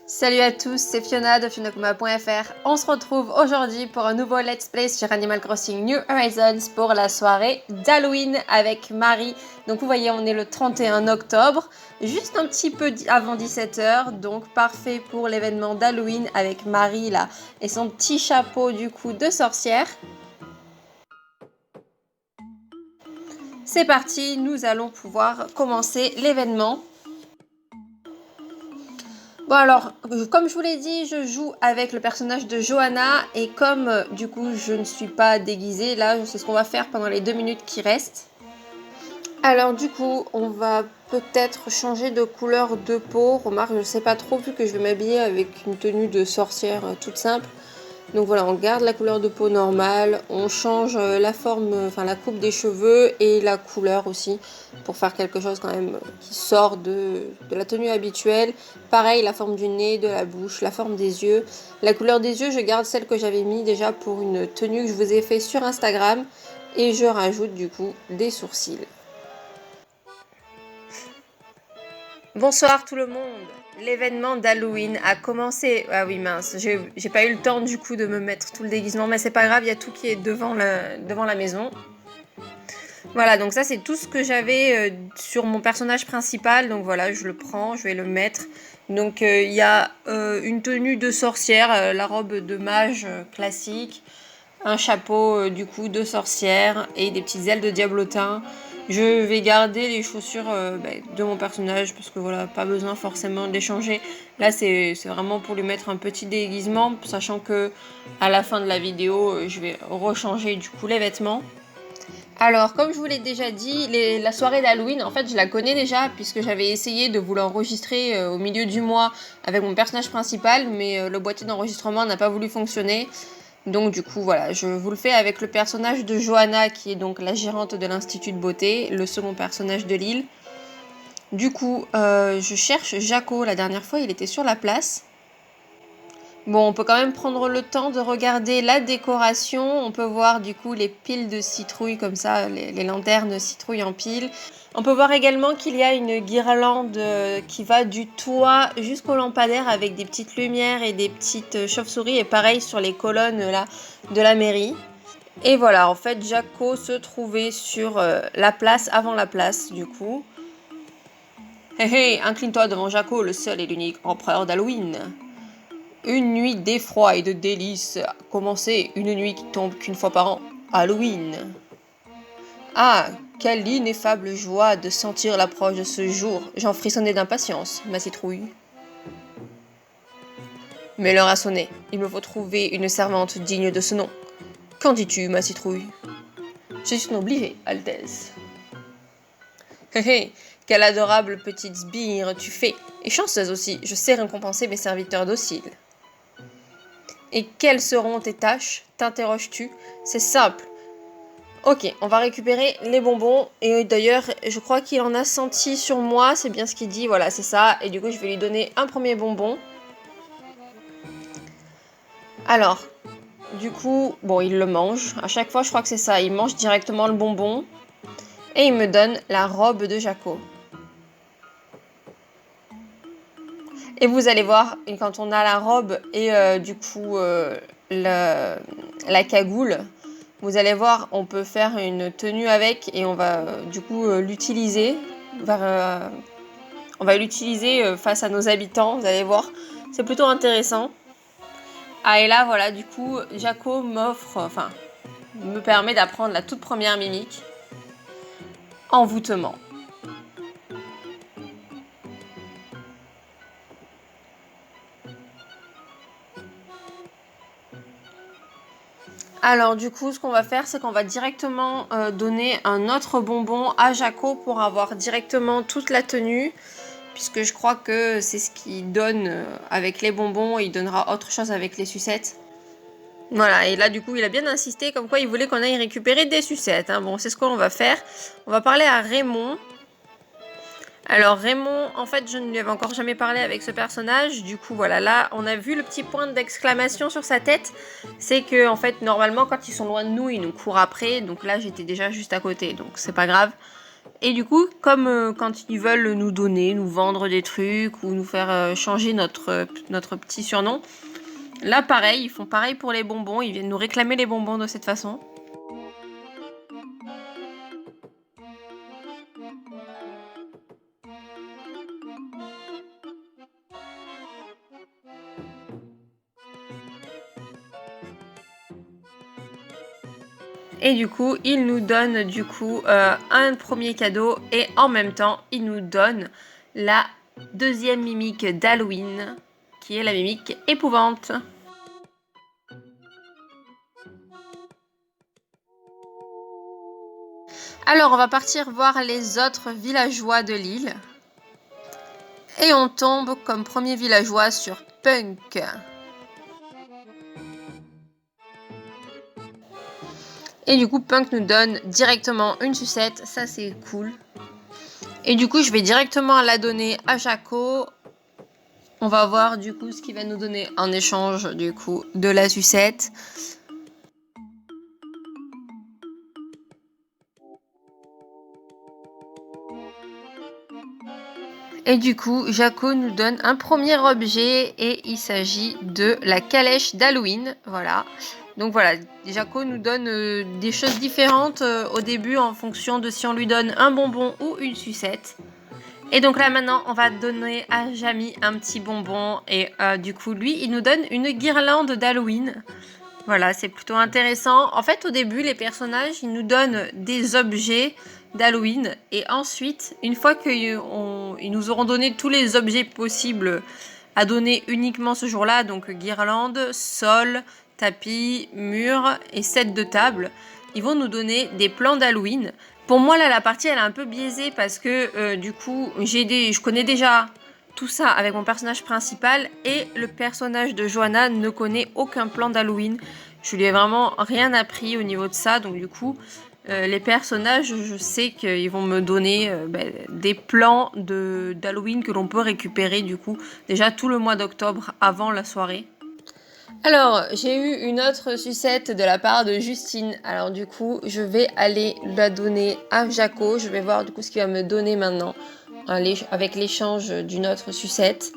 Salut à tous, c'est Fiona de FionaKuma.fr. On se retrouve aujourd'hui pour un nouveau Let's Play sur Animal Crossing New Horizons pour la soirée d'Halloween avec Marie. Donc vous voyez, on est le 31 octobre, juste un petit peu avant 17h, donc parfait pour l'événement d'Halloween avec Marie là et son petit chapeau du coup de sorcière. C'est parti, nous allons pouvoir commencer l'événement. Bon alors, comme je vous l'ai dit, je joue avec le personnage de Johanna et comme du coup je ne suis pas déguisée, là c'est ce qu'on va faire pendant les 2 minutes qui restent. Alors du coup, on va peut-être changer de couleur de peau. Remarque, je ne sais pas trop vu que je vais m'habiller avec une tenue de sorcière toute simple. Donc voilà, on garde la couleur de peau normale, on change la forme, enfin la coupe des cheveux et la couleur aussi pour faire quelque chose quand même qui sort de la tenue habituelle. Pareil, la forme du nez, de la bouche, la forme des yeux. La couleur des yeux, je garde celle que j'avais mis déjà pour une tenue que je vous ai fait sur Instagram et je rajoute du coup des sourcils. Bonsoir tout le monde. L'événement d'Halloween a commencé. Ah oui mince, j'ai pas eu le temps du coup de me mettre tout le déguisement, mais c'est pas grave, il y a tout qui est devant la maison. Voilà, donc ça c'est tout ce que j'avais sur mon personnage principal, donc voilà, je le prends, je vais le mettre. Donc il y a une tenue de sorcière, la robe de mage classique, un chapeau du coup de sorcière et des petites ailes de diablotin. Je vais garder les chaussures de mon personnage parce que voilà, pas besoin forcément de les changer. Là, c'est vraiment pour lui mettre un petit déguisement, sachant que à la fin de la vidéo, je vais rechanger du coup les vêtements. Alors, comme je vous l'ai déjà dit, la soirée d'Halloween, en fait, je la connais déjà puisque j'avais essayé de vous l'enregistrer au milieu du mois avec mon personnage principal, mais le boîtier d'enregistrement n'a pas voulu fonctionner. Donc du coup voilà, je vous le fais avec le personnage de Johanna qui est donc la gérante de l'Institut de Beauté, le second personnage de l'île. Du coup, je cherche Jaco, la dernière fois il était sur la place. Bon, on peut quand même prendre le temps de regarder la décoration. On peut voir du coup les piles de citrouilles comme ça, les lanternes citrouilles en piles. On peut voir également qu'il y a une guirlande qui va du toit jusqu'au lampadaire avec des petites lumières et des petites chauves-souris. Et pareil sur les colonnes là de la mairie. Et voilà, en fait, Jaco se trouvait sur la place, avant la place du coup. Hé hé, incline-toi devant Jaco, le seul et l'unique empereur d'Halloween. Une nuit d'effroi et de délices a commencé, une nuit qui tombe qu'une fois par an, Halloween. Ah, quelle ineffable joie de sentir l'approche de ce jour. J'en frissonnais d'impatience, ma citrouille. Mais l'heure a sonné. Il me faut trouver une servante digne de ce nom. Qu'en dis-tu, ma citrouille? Je suis obligée, Altesse. Hé hé, quelle adorable petite sbire tu fais. Et chanceuse aussi, je sais récompenser mes serviteurs dociles. Et quelles seront tes tâches? T'interroges-tu? C'est simple. Ok, on va récupérer les bonbons. Et d'ailleurs, je crois qu'il en a senti sur moi. C'est bien ce qu'il dit. Voilà, c'est ça. Et du coup, je vais lui donner un premier bonbon. Alors, du coup, bon, il le mange. À chaque fois, je crois que c'est ça. Il mange directement le bonbon. Et il me donne la robe de Jaco. Et vous allez voir, quand on a la robe et du coup la cagoule, vous allez voir, on peut faire une tenue avec et on va du coup l'utiliser. On va l'utiliser face à nos habitants, vous allez voir. C'est plutôt intéressant. Ah et là voilà, du coup, Jaco me permet d'apprendre la toute première mimique. Envoûtement. Alors du coup, ce qu'on va faire, c'est qu'on va directement donner un autre bonbon à Jaco pour avoir directement toute la tenue. Puisque je crois que c'est ce qu'il donne avec les bonbons. Il donnera autre chose avec les sucettes. Voilà, et là du coup, il a bien insisté comme quoi il voulait qu'on aille récupérer des sucettes. Hein. Bon, c'est ce qu'on va faire. On va parler à Raymond. Alors Raymond, en fait, je ne lui avais encore jamais parlé avec ce personnage. Du coup, voilà, là, on a vu le petit point d'exclamation sur sa tête. C'est que, en fait, normalement, quand ils sont loin de nous, ils nous courent après. Donc là, j'étais déjà juste à côté, donc c'est pas grave. Et du coup, comme quand ils veulent nous donner, nous vendre des trucs ou nous faire changer notre petit surnom, là pareil, ils font pareil pour les bonbons, ils viennent nous réclamer les bonbons de cette façon. Et du coup, il nous donne un premier cadeau et en même temps, il nous donne la deuxième mimique d'Halloween, qui est la mimique épouvante. Alors, on va partir voir les autres villageois de l'île. Et on tombe comme premier villageois sur Punk. Et du coup, Punk nous donne directement une sucette. Ça, c'est cool. Et du coup, je vais directement la donner à Jaco. On va voir du coup ce qu'il va nous donner en échange du coup de la sucette. Et du coup, Jaco nous donne un premier objet et il s'agit de la calèche d'Halloween. Voilà. Donc voilà, Jaco nous donne des choses différentes au début en fonction de si on lui donne un bonbon ou une sucette. Et donc là maintenant, on va donner à Jamy un petit bonbon et du coup lui, il nous donne une guirlande d'Halloween. Voilà, c'est plutôt intéressant. En fait, au début, les personnages, ils nous donnent des objets d'Halloween. Et ensuite, une fois qu'ils nous auront donné tous les objets possibles à donner uniquement ce jour-là, donc guirlande, sol, tapis, mur et set de table, ils vont nous donner des plans d'Halloween. Pour moi, là, la partie, elle est un peu biaisée parce que du coup, je connais déjà tout ça avec mon personnage principal et le personnage de Johanna ne connaît aucun plan d'Halloween. Je lui ai vraiment rien appris au niveau de ça, donc du coup, les personnages, je sais qu'ils vont me donner des plans d'Halloween que l'on peut récupérer du coup déjà tout le mois d'octobre avant la soirée. Alors, j'ai eu une autre sucette de la part de Justine. Alors du coup, je vais aller la donner à Jaco. Je vais voir du coup ce qu'il va me donner maintenant avec l'échange d'une autre sucette.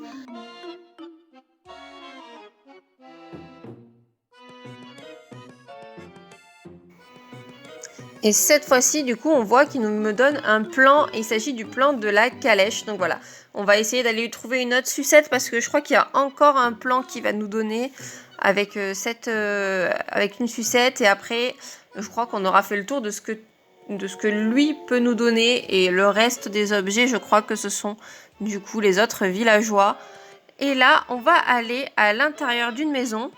Et cette fois-ci, du coup, on voit qu'il me donne un plan. Il s'agit du plan de la calèche. Donc voilà, on va essayer d'aller lui trouver une autre sucette parce que je crois qu'il y a encore un plan qu'il va nous donner avec une sucette. Et après, je crois qu'on aura fait le tour de ce que lui peut nous donner. Et le reste des objets, je crois que ce sont du coup les autres villageois. Et là, on va aller à l'intérieur d'une maison.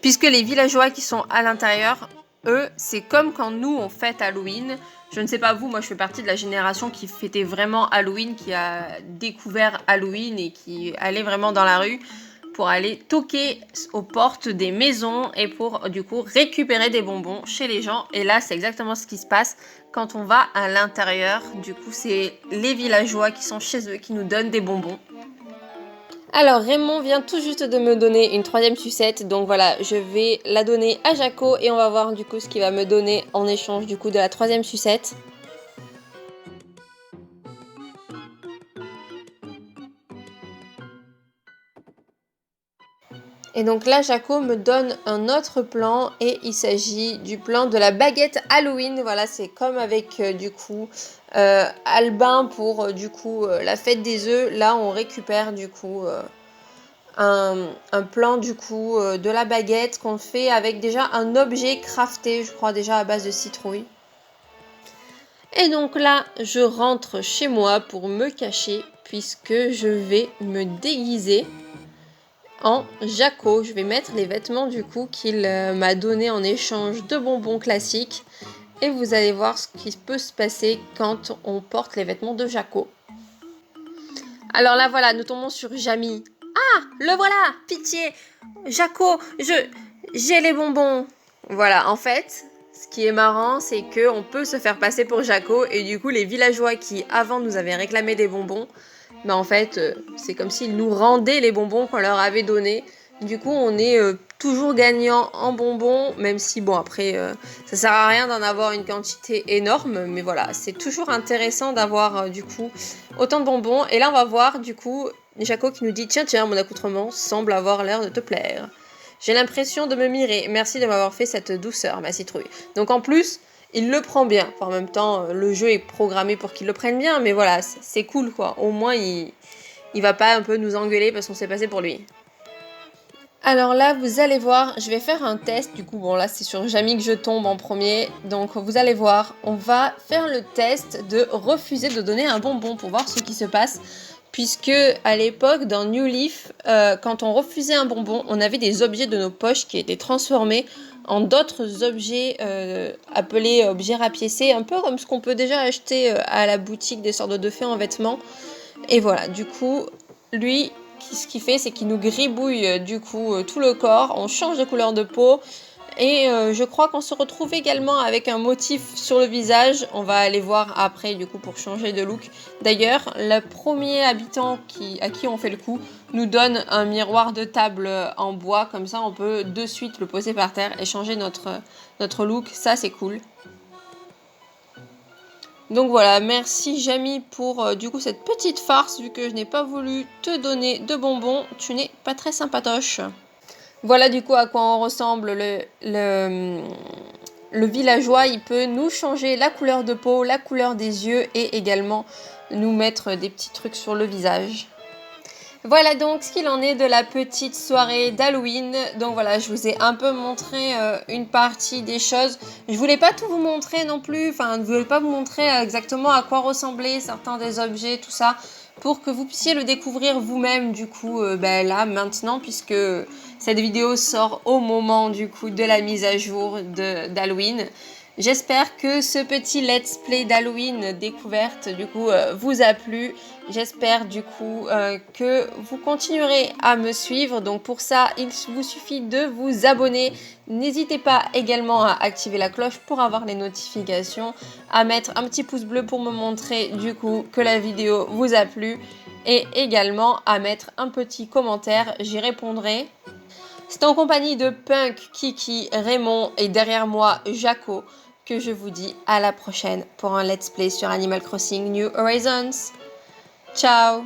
Puisque les villageois qui sont à l'intérieur, eux, c'est comme quand nous, on fête Halloween. Je ne sais pas vous, moi je fais partie de la génération qui fêtait vraiment Halloween, qui a découvert Halloween et qui allait vraiment dans la rue pour aller toquer aux portes des maisons et pour du coup récupérer des bonbons chez les gens. Et là, c'est exactement ce qui se passe quand on va à l'intérieur. Du coup, c'est les villageois qui sont chez eux qui nous donnent des bonbons. Alors Raymond vient tout juste de me donner une troisième sucette, donc voilà, je vais la donner à Jaco et on va voir du coup ce qu'il va me donner en échange du coup de la troisième sucette. Et donc là, Jaco me donne un autre plan et il s'agit du plan de la baguette Halloween. Voilà, c'est comme avec du coup Albin pour du coup la fête des œufs. Là, on récupère du coup un plan du coup de la baguette qu'on fait avec déjà un objet crafté, je crois déjà à base de citrouille. Et donc là, je rentre chez moi pour me cacher puisque je vais me déguiser en Jaco. Je vais mettre les vêtements du coup qu'il m'a donné en échange de bonbons classiques. Et vous allez voir ce qui peut se passer quand on porte les vêtements de Jaco. Alors là voilà, nous tombons sur Jamy. Ah, le voilà, pitié, Jaco, j'ai les bonbons. Voilà, en fait, ce qui est marrant, c'est qu'on peut se faire passer pour Jaco et du coup les villageois qui avant nous avaient réclamé des bonbons, en fait, c'est comme s'ils nous rendaient les bonbons qu'on leur avait donnés. Du coup, on est toujours gagnant en bonbons, même si, bon, après, ça sert à rien d'en avoir une quantité énorme, mais voilà, c'est toujours intéressant d'avoir, du coup, autant de bonbons. Et là, on va voir, du coup, Jaco qui nous dit « Tiens, mon accoutrement semble avoir l'air de te plaire. J'ai l'impression de me mirer. Merci de m'avoir fait cette douceur, ma citrouille. » Donc, en plus, il le prend bien. Enfin, en même temps, le jeu est programmé pour qu'il le prenne bien, mais voilà, c'est cool, quoi. Au moins, il va pas un peu nous engueuler parce qu'on s'est passé pour lui. Alors là, vous allez voir, je vais faire un test. Du coup, bon là, c'est sur Jamie que je tombe en premier. Donc, vous allez voir, on va faire le test de refuser de donner un bonbon pour voir ce qui se passe. Puisque à l'époque, dans New Leaf, quand on refusait un bonbon, on avait des objets de nos poches qui étaient transformés en d'autres objets appelés objets rapiécés, un peu comme ce qu'on peut déjà acheter à la boutique des sortes de fées en vêtements. Et voilà, du coup, lui, ce qu'il fait, c'est qu'il nous gribouille du coup tout le corps, on change de couleur de peau et je crois qu'on se retrouve également avec un motif sur le visage. On va aller voir après du coup pour changer de look. D'ailleurs, le premier habitant à qui on fait le coup nous donne un miroir de table en bois, comme ça on peut de suite le poser par terre et changer notre look, ça c'est cool. Donc voilà, merci Jamie pour du coup cette petite farce, vu que je n'ai pas voulu te donner de bonbons, tu n'es pas très sympatoche. Voilà du coup à quoi on ressemble le villageois, il peut nous changer la couleur de peau, la couleur des yeux et également nous mettre des petits trucs sur le visage. Voilà donc ce qu'il en est de la petite soirée d'Halloween. Donc voilà, je vous ai un peu montré une partie des choses. Je voulais pas tout vous montrer non plus, enfin je voulais pas vous montrer exactement à quoi ressemblaient certains des objets, tout ça, pour que vous puissiez le découvrir vous-même du coup là maintenant, puisque cette vidéo sort au moment du coup de la mise à jour d'Halloween. J'espère que ce petit let's play d'Halloween découverte du coup vous a plu. J'espère du coup que vous continuerez à me suivre. Donc pour ça, il vous suffit de vous abonner. N'hésitez pas également à activer la cloche pour avoir les notifications, à mettre un petit pouce bleu pour me montrer du coup que la vidéo vous a plu et également à mettre un petit commentaire, j'y répondrai. C'est en compagnie de Punk, Kiki, Raymond et derrière moi Jaco que je vous dis à la prochaine pour un let's play sur Animal Crossing New Horizons. Ciao!